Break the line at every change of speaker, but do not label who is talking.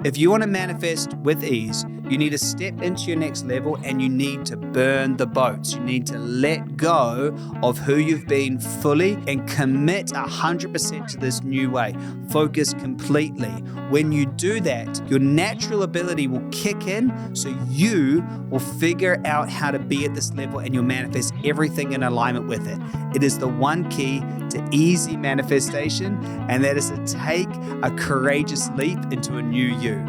If you want to manifest with ease, you need to step into your next level and you need to burn the boats. You need to let go of who you've been fully and commit 100% to this new way. Focus completely. When you do that, your natural ability will kick in, so you will figure out how to be at this level and you'll manifest everything in alignment with it. It is the one key to easy manifestation, and that is to take a courageous leap into a new you.